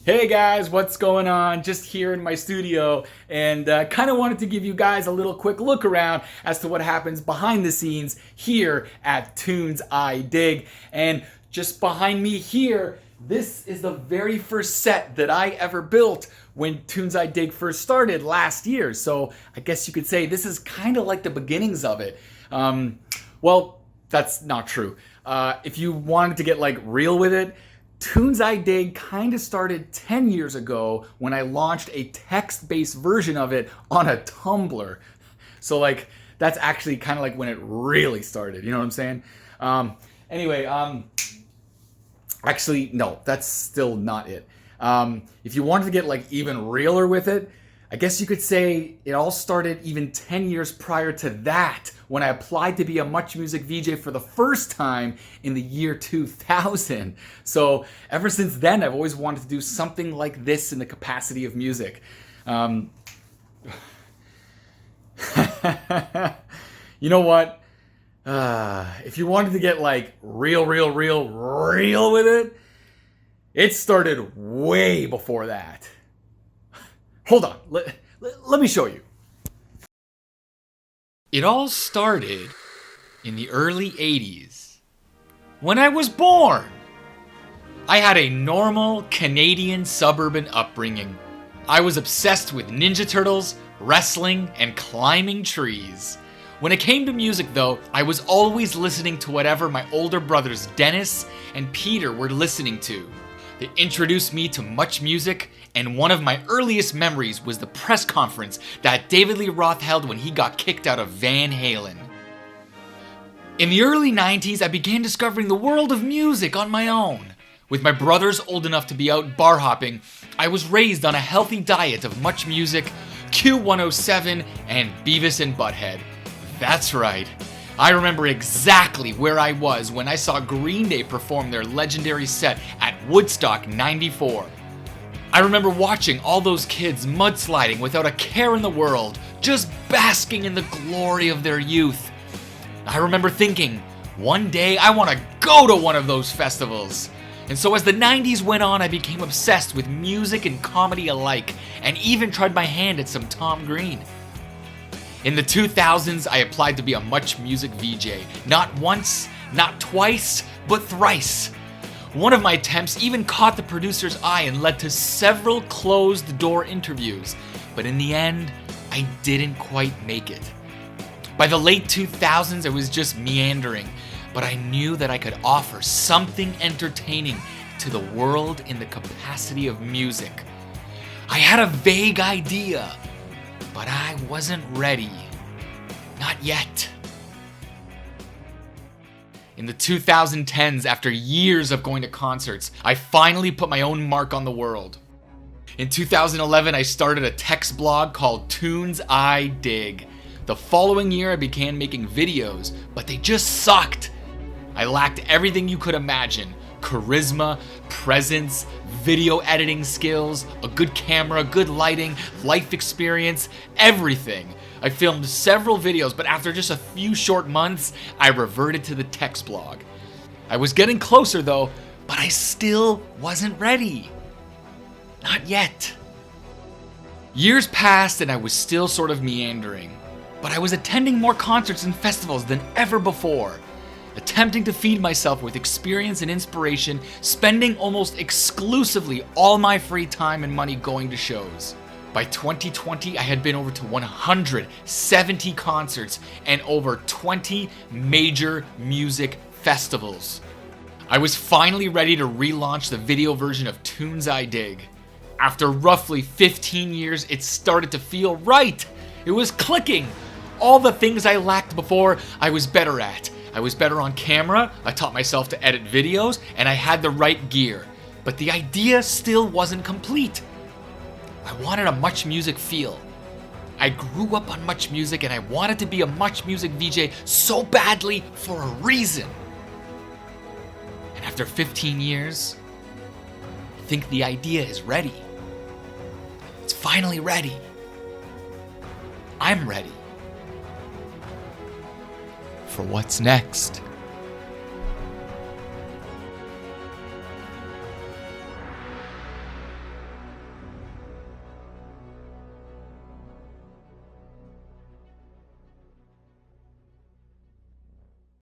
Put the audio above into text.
Hey guys, what's going on? Just here in my studio and kind of wanted to give you guys a little quick look around as to what happens behind the scenes here at Tunes I Dig. And just behind me here, this is the very first set that I ever built when Tunes I Dig first started last year. So I guess you could say this is kind of like the beginnings of it. Well, that's not true. If you wanted to get like real with it, Tunes I Dig kind of started 10 years ago when I launched a text-based version of it on a Tumblr. So like that's actually kind of like when it really started, you know what I'm saying? Anyway, actually no, that's still not it. If you wanted to get like even realer with it, I guess you could say it all started even 10 years prior to that when I applied to be a MuchMusic VJ for the first time in the year 2000. So ever since then, I've always wanted to do something like this in the capacity of music. You know what? If you wanted to get like real with it, it started way before that. Hold on, let me show you. It all started in the early 80s, when I was born. I had a normal Canadian suburban upbringing. I was obsessed with Ninja Turtles, wrestling, and climbing trees. When it came to music though, I was always listening to whatever my older brothers Dennis and Peter were listening to. They introduced me to MuchMusic, and one of my earliest memories was the press conference that David Lee Roth held when he got kicked out of Van Halen. In the early 90s, I began discovering the world of music on my own. With my brothers old enough to be out bar hopping, I was raised on a healthy diet of MuchMusic, Q107, and Beavis and Butthead. That's right. I remember exactly where I was when I saw Green Day perform their legendary set at Woodstock '94. I remember watching all those kids mudsliding without a care in the world, just basking in the glory of their youth. I remember thinking, one day I want to go to one of those festivals. And so as the 90s went on, I became obsessed with music and comedy alike, and even tried my hand at some Tom Green. In the 2000s, I applied to be a MuchMusic VJ. Not once, not twice, but thrice. One of my attempts even caught the producer's eye and led to several closed-door interviews. But in the end, I didn't quite make it. By the late 2000s, I was just meandering, but I knew that I could offer something entertaining to the world in the capacity of music. I had a vague idea, but I wasn't ready. Not yet. In the 2010s, after years of going to concerts, I finally put my own mark on the world. In 2011, I started a text blog called Tunes I Dig. The following year, I began making videos, but they just sucked. I lacked everything you could imagine: charisma, presence, video editing skills, a good camera, good lighting, life experience, everything. I filmed several videos, but after just a few short months, I reverted to the text blog. I was getting closer though, but I still wasn't ready. Not yet. Years passed and I was still sort of meandering, but I was attending more concerts and festivals than ever before. Attempting to feed myself with experience and inspiration, spending almost exclusively all my free time and money going to shows. By 2020, I had been over to 170 concerts and over 20 major music festivals. I was finally ready to relaunch the video version of Tunes I Dig. After roughly 15 years, it started to feel right. It was clicking. All the things I lacked before, I was better at. I was better on camera, I taught myself to edit videos, and I had the right gear. But the idea still wasn't complete. I wanted a MuchMusic feel. I grew up on MuchMusic and I wanted to be a MuchMusic VJ so badly for a reason. And after 15 years, I think the idea is ready. It's finally ready. I'm ready for what's next.